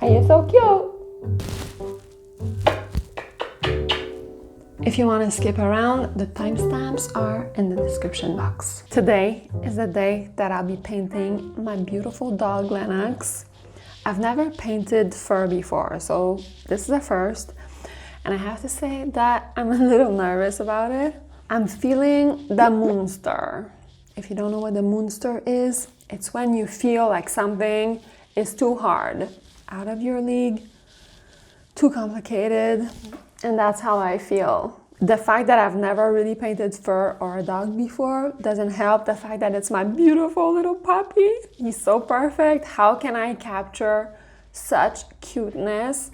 And you're so cute. If you want to skip around, the timestamps are in the description box. Today is the day that I'll be painting my beautiful dog Lennox. I've never painted fur before, so this is the first. And I have to say that I'm a little nervous about it. I'm feeling the moonster. If you don't know what the moonster is, it's when you feel like something is too hard, out of your league, too complicated, and that's how I feel. The fact that I've never really painted fur or a dog before doesn't help the fact that it's my beautiful little puppy. He's so perfect. How can I capture such cuteness?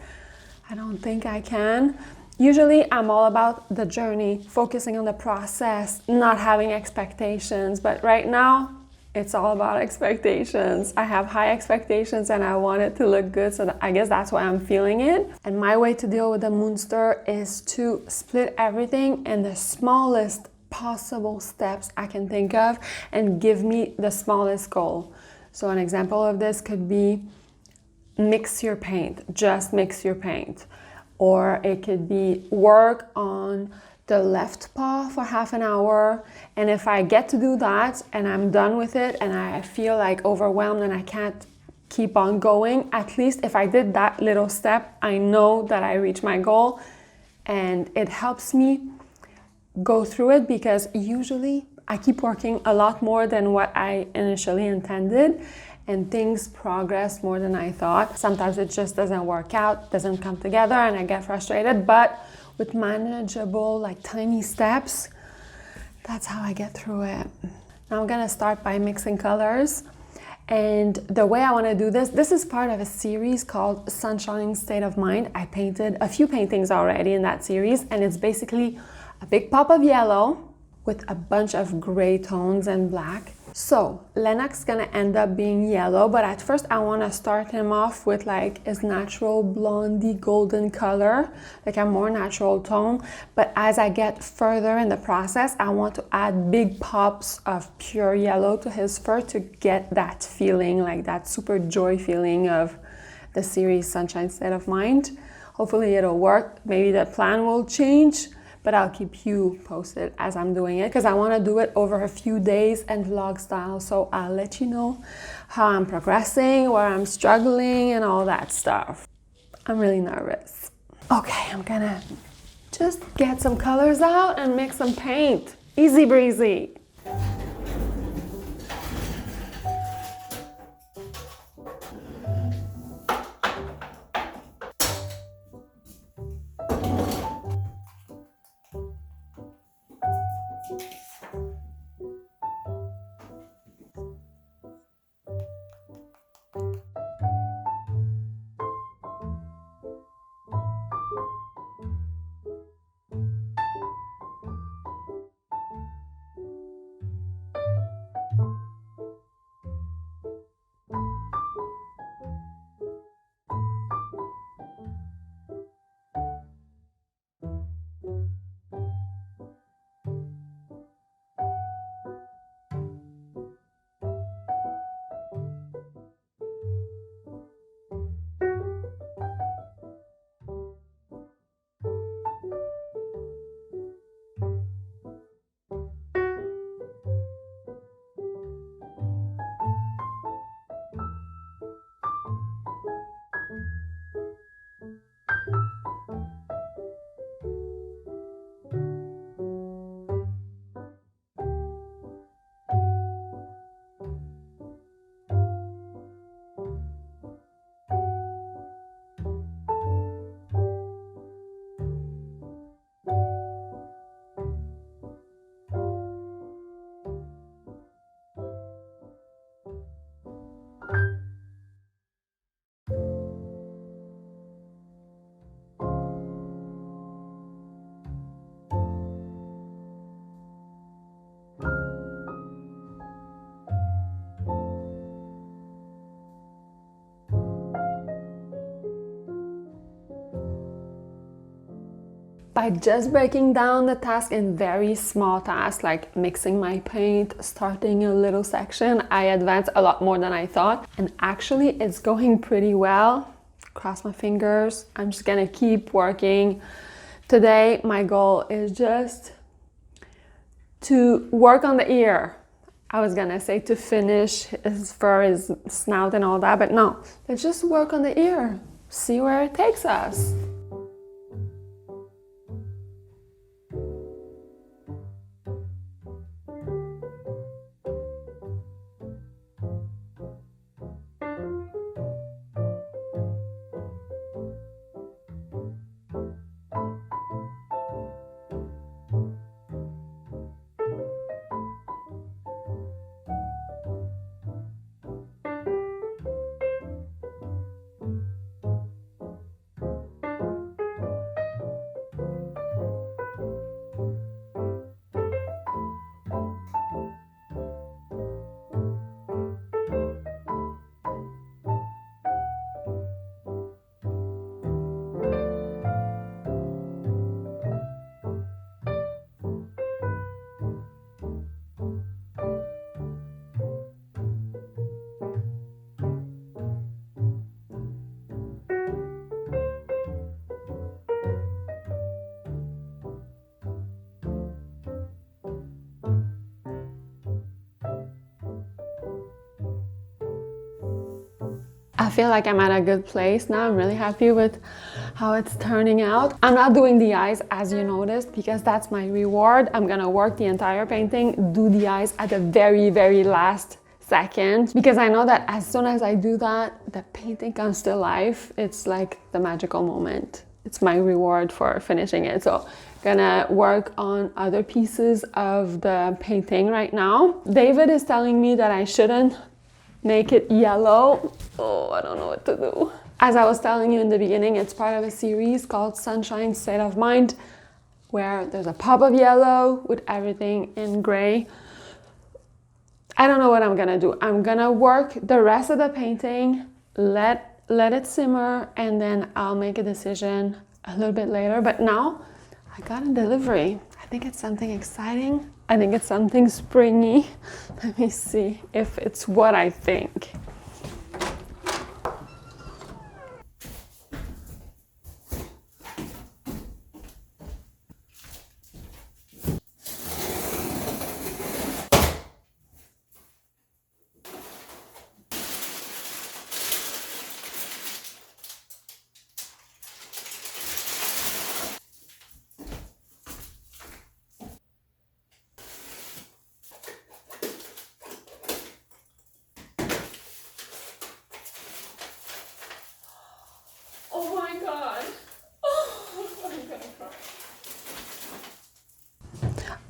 I don't think I can. Usually I'm all about the journey, focusing on the process, not having expectations, but right now it's all about expectations. I have high expectations and I want it to look good, so I guess that's why I'm feeling it. And my way to deal with the moonster is to split everything in the smallest possible steps I can think of and give me the smallest goal. So an example of this could be mix your paint, just mix your paint. Or it could be work on the left paw for half an hour, and if I get to do that and I'm done with it and I feel like overwhelmed and I can't keep on going, at least if I did that little step, I know that I reached my goal, and it helps me go through it because usually I keep working a lot more than what I initially intended, and things progress more than I thought. Sometimes it just doesn't work out, doesn't come together, and I get frustrated, but with manageable, like tiny steps, that's how I get through it. Now I'm gonna start by mixing colors. And the way I wanna do this is part of a series called Sunshine State of Mind. I painted a few paintings already in that series, and it's basically a big pop of yellow with a bunch of gray tones and black. So Lennox is gonna end up being yellow, but at first I wanna start him off with like his natural blondie golden color, like a more natural tone. But as I get further in the process, I want to add big pops of pure yellow to his fur to get that feeling, like that super joy feeling of the series Sunshine State of Mind. Hopefully it'll work. Maybe the plan will change, but I'll keep you posted as I'm doing it because I want to do it over a few days and vlog style. So I'll let you know how I'm progressing, where I'm struggling, and all that stuff. I'm really nervous. Okay, I'm gonna just get some colors out and mix some paint. Easy breezy. By just breaking down the task in very small tasks, like mixing my paint, starting a little section, I advanced a lot more than I thought. And actually, it's going pretty well. cross my fingers. I'm just gonna keep working. Today, my goal is just to work on the ear. I was gonna say to finish his fur, his snout and all that, but no, let's just work on the ear. See where it takes us. I feel like I'm at a good place now. I'm really happy with how it's turning out. I'm not doing the eyes, as you noticed, because that's my reward. I'm gonna work the entire painting, do the eyes at the very last second, because I know that as soon as I do that, the painting comes to life. It's like the magical moment. It's my reward for finishing it. So gonna work on other pieces of the painting right now. David is telling me that I shouldn't make it yellow. Oh, I don't know what to do. As I was telling you in the beginning, it's part of a series called Sunshine State of Mind, where there's a pop of yellow with everything in gray. I don't know what I'm gonna do. I'm gonna work the rest of the painting, let it simmer, and then I'll make a decision a little bit later. But now I got a delivery. I think it's something exciting. I think it's something springy. Let me see if it's what I think.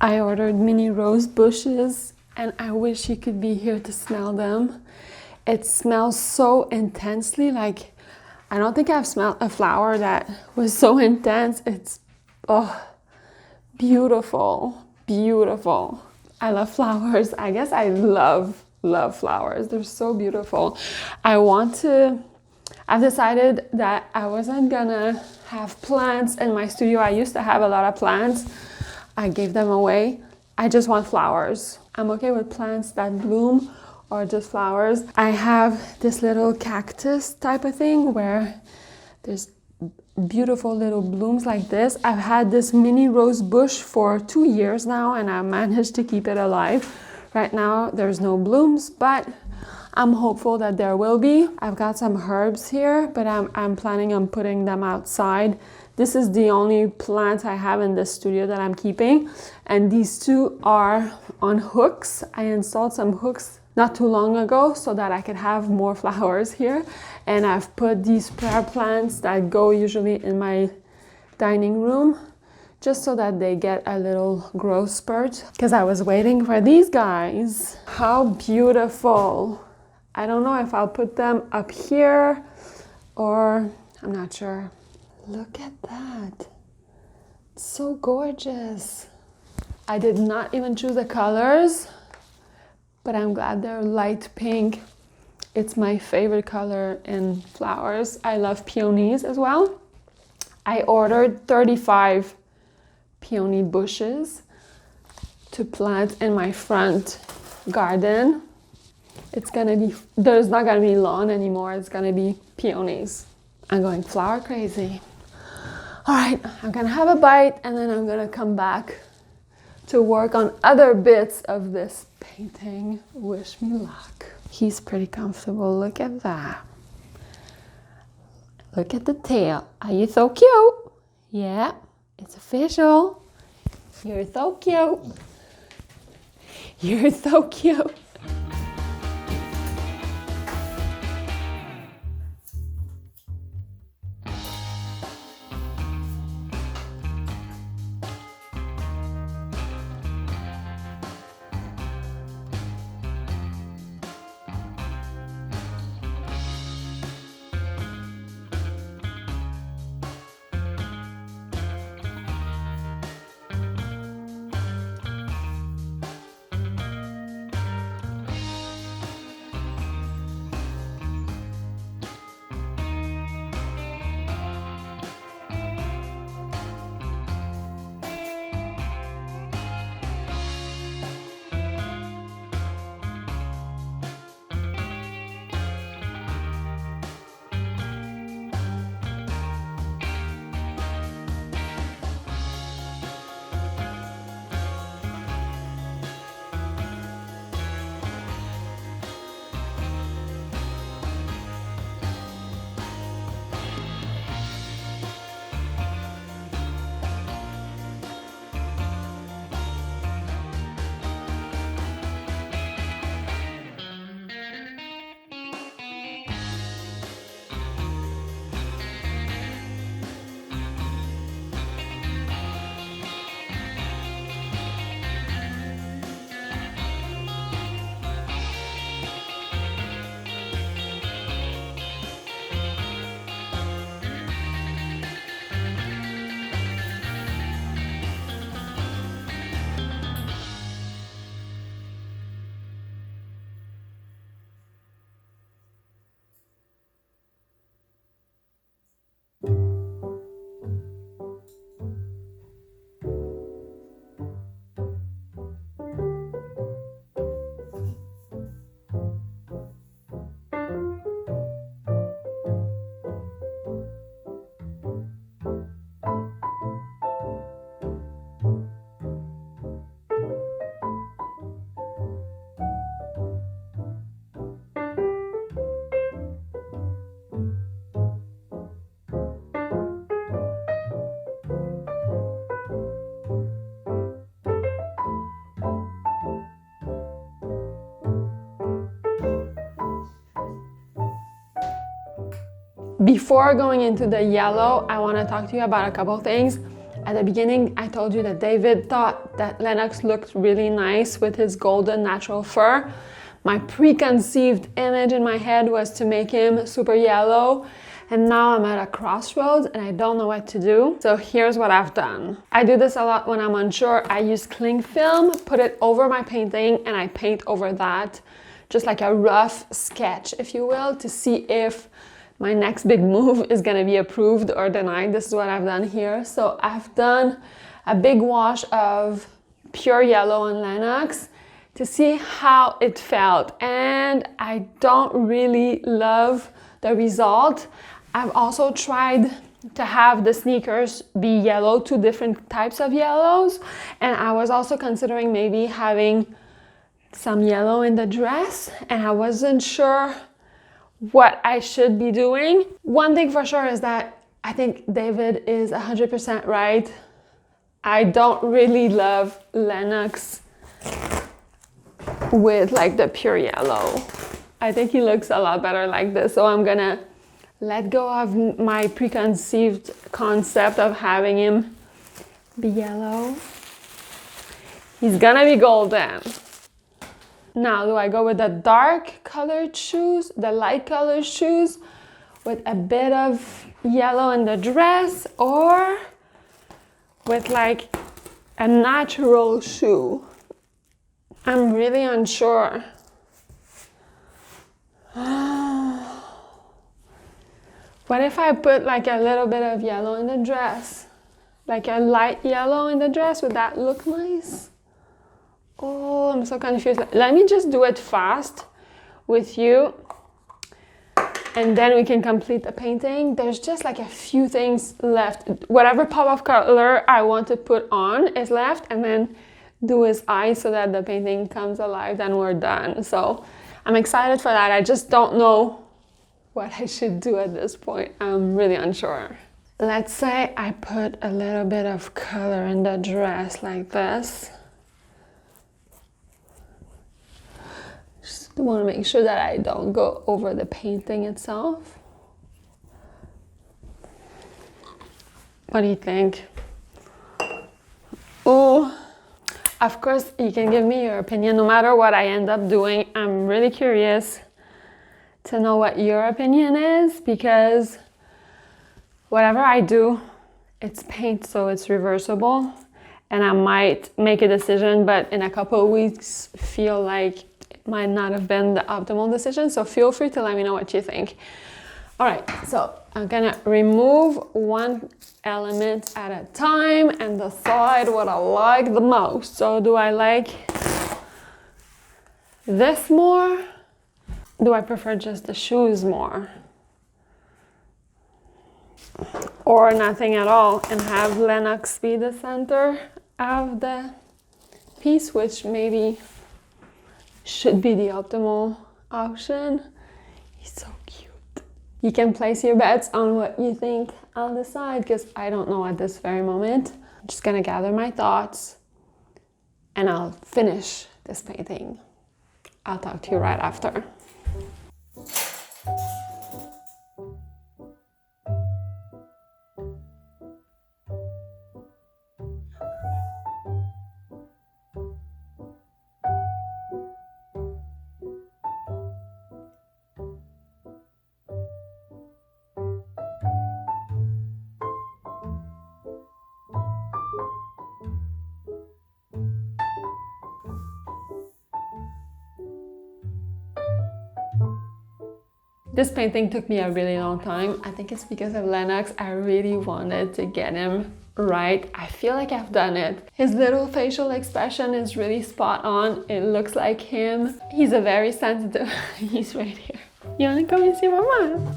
I ordered mini rose bushes and I wish you could be here to smell them. It smells so intensely, like I don't think I've smelled a flower that was so intense. It's beautiful, beautiful. I love flowers. I guess I love flowers. They're so beautiful. I've decided that I wasn't gonna have plants in my studio. I used to have a lot of plants. I gave them away. I just want flowers. I'm okay with plants that bloom or just flowers. I have this little cactus type of thing where there's beautiful little blooms like this. I've had this mini rose bush for 2 years now and I managed to keep it alive. Right now there's no blooms, but I'm hopeful that there will be. I've got some herbs here, but I'm planning on putting them outside. This is the only plant I have in the studio that I'm keeping. And these two are on hooks. I installed some hooks not too long ago so that I could have more flowers here. And I've put these prayer plants that go usually in my dining room just so that they get a little growth spurt. Because I was waiting for these guys. How beautiful. I don't know if I'll put them up here or I'm not sure. Look at that. It's so gorgeous. I did not even choose the colors, but I'm glad they're light pink. It's my favorite color in flowers. I love peonies as well. I ordered 35 peony bushes to plant in my front garden. There's not gonna be lawn anymore. It's gonna be peonies. I'm going flower crazy. All right, I'm gonna have a bite and then I'm gonna come back to work on other bits of this painting. Wish me luck. He's pretty comfortable, look at that. Look at the tail. Are you so cute? Yeah, it's official. You're so cute. You're so cute. Before going into the yellow, I want to talk to you about a couple things. At the beginning, I told you that David thought that Lennox looked really nice with his golden natural fur. My preconceived image in my head was to make him super yellow, and now I'm at a crossroads and I don't know what to do. So here's what I've done. I do this a lot when I'm unsure. I use cling film, put it over my painting, and I paint over that, just like a rough sketch, if you will, to see if my next big move is gonna be approved or denied. This is what I've done here. So I've done a big wash of pure yellow on Lennox to see how it felt, and I don't really love the result. I've also tried to have the sneakers be yellow, 2 different types of yellows, and I was also considering maybe having some yellow in the dress, and I wasn't sure what I should be doing. One thing for sure is that I think David is 100% right. I don't really love Lennox with like the pure yellow. I think he looks a lot better like this, so I'm gonna let go of my preconceived concept of having him be yellow. He's gonna be golden. Now, do I go with the dark colored shoes, the light colored shoes, with a bit of yellow in the dress, or with like a natural shoe? I'm really unsure. What if I put like a little bit of yellow in the dress? Like a light yellow in the dress, would that look nice? Oh, I'm so confused. Let me just do it fast with you. and then we can complete the painting. There's just like a few things left. Whatever pop of color I want to put on is left, and then do his eyes so that the painting comes alive, then we're done. So I'm excited for that. I just don't know what I should do at this point. I'm really unsure. Let's say I put a little bit of color in the dress like this. Just want to make sure that I don't go over the painting itself. What do you think? Oh, of course, you can give me your opinion no matter what I end up doing. I'm really curious to know what your opinion is, because whatever I do, it's paint, so it's reversible, and I might make a decision, but in a couple of weeks feel like it might not have been the optimal decision. So feel free to let me know what you think. All right, so I'm gonna remove one element at a time and decide what I like the most. So do I like this more? Do I prefer just the shoes more? Or nothing at all and have Lennox be the center of the piece, which maybe should be the optimal option. He's so cute. You can place your bets on what you think I'll decide, because I don't know at this very moment. I'm just gonna gather my thoughts and I'll finish this painting. I'll talk to you right after. This painting took me a really long time. I think it's because of Lennox. I really wanted to get him right. I feel like I've done it. His little facial expression is really spot on. It looks like him. He's a very sensitive... He's right here. You wanna come and see Mama?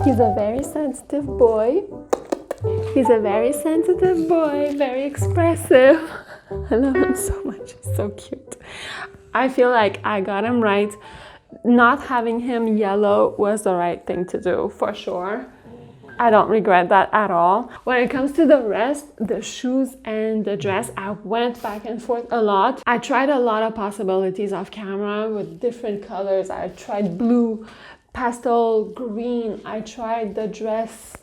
He's a very sensitive boy. He's a very sensitive boy, very expressive. I love him so much. He's so cute. I feel like I got him right. Not having him yellow was the right thing to do, for sure. I don't regret that at all. When it comes to the rest, the shoes and the dress, I went back and forth a lot. I tried a lot of possibilities off camera with different colors. I tried blue, pastel green. I tried the dress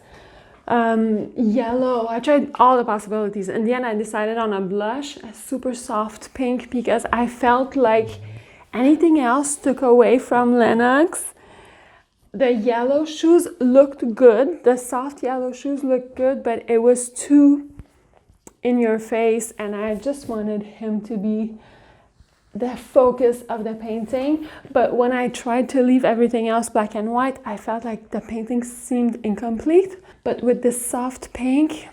yellow. I tried all the possibilities. In the end, I decided on a blush, a super soft pink, because I felt like anything else took away from Lennox. The yellow shoes looked good. The soft yellow shoes looked good, but it was too in your face, and I just wanted him to be the focus of the painting. But when I tried to leave everything else black and white, I felt like the painting seemed incomplete. But with this soft pink,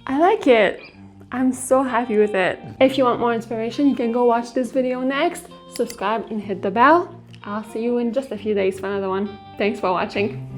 I like it. I'm so happy with it. If you want more inspiration, you can go watch this video next. Subscribe and hit the bell. I'll see you in just a few days for another one. Thanks for watching.